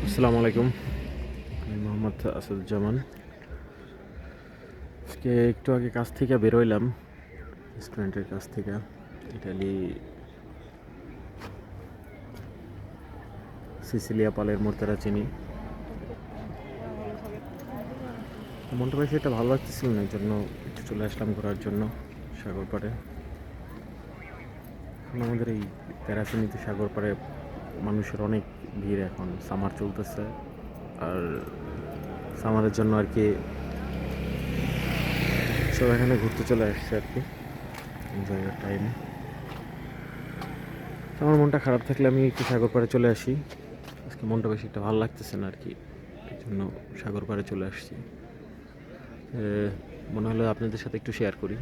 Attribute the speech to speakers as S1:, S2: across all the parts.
S1: আসসালামু আলাইকুম। আমি মোহাম্মদ আসাদুজ্জামান। আজকে একটু আগে কাছ থেকে বেরোইলাম, রেস্টুরেন্টের কাছ থেকে। ইটালি সিসিলিয়া পালের মোর্তারা চিনি। মনটা বেশি এটা ভালো লাগতেছিল না, এই জন্য একটু চলে আসলাম ঘোরার জন্য সাগর পাড়ে। এখন আমাদের এই প্যারাচিনিতে সাগর পাড়ে মানুষের অনেক ভিড়। এখন সামার চলতেছে, আর সামারের জন্য আর কি সব এখানে ঘুরতে চলে আসছে আর কি, এনজয়ের টাইম। আমার মনটা খারাপ থাকলে আমি একটু সাগর পাড়ে চলে আসি। আজকে মনটা বেশি একটা ভালো লাগতেছে না আর কি, এই জন্য সাগর পাড়ে চলে আসছি। মনে হলো আপনাদের সাথে একটু শেয়ার করি,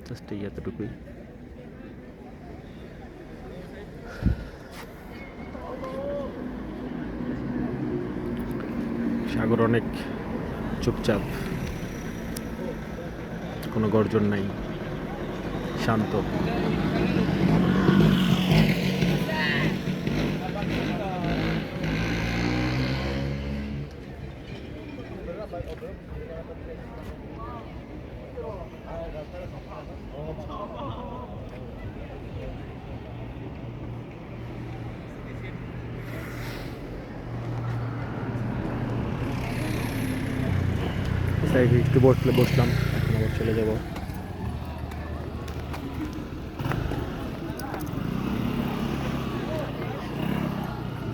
S1: জাস্ট এই এতটুকুই। সাগর অনেক চুপচাপ, কোনো গর্জন নাই, শান্ত। তাই একটু বসলাম, এখন আবার চলে যাব।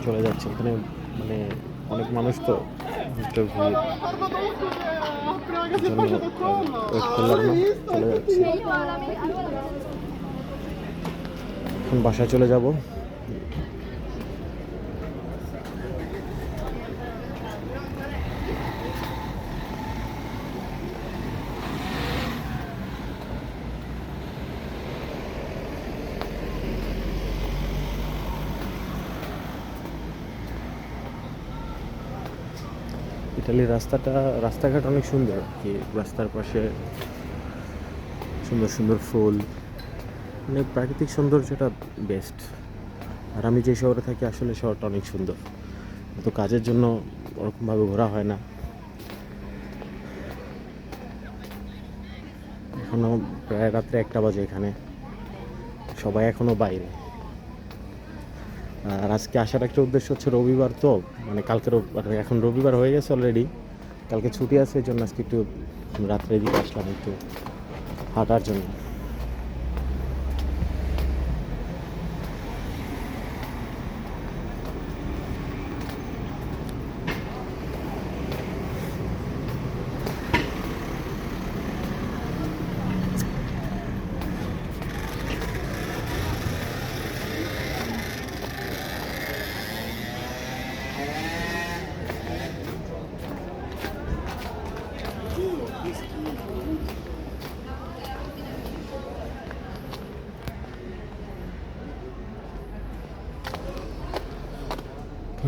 S1: চলে যাচ্ছে এখানে, মানে অনেক মানুষ তো, ভিড়, জন্য ওয়েট করলাম না, চলে যাচ্ছি। এখন বাসায় চলে যাব। ইটালির রাস্তাঘাট অনেক সুন্দর আর কি। রাস্তার পাশে সুন্দর সুন্দর ফুল, মানে প্রাকৃতিক সৌন্দর্যটা বেস্ট। আর আমি যে শহরে থাকি, আসলে শহরটা অনেক সুন্দর। তো কাজের জন্য ওরকমভাবে ঘোরা হয় না। এখনও প্রায় রাত্রে 1টা বাজে, এখানে সবাই এখনও বাইরে। আর আজকে আসার একটা উদ্দেশ্য হচ্ছে রবিবার তো, মানে কালকে এখন রবিবার হয়ে গেছে অলরেডি, কালকে ছুটি আছে, এই জন্য আজকে একটু রাত্রের দিকে আসলাম একটু হাঁটার জন্য।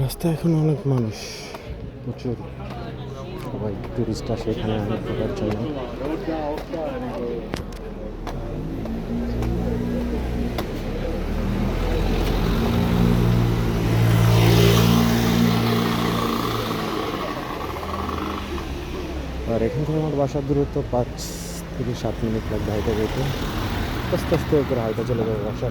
S1: রাস্তায় এখন অনেক মানুষ, প্রচুর সবাই টুরিস্ট আসে এখানে ঘোরার জন্য। আর এখান থেকে আমার বাসার দূরত্ব 5 থেকে 7 মিনিট লাগবে হাইটে যেতে। আস্তে আস্তে করে হাইটে চলে যাবে বাসা।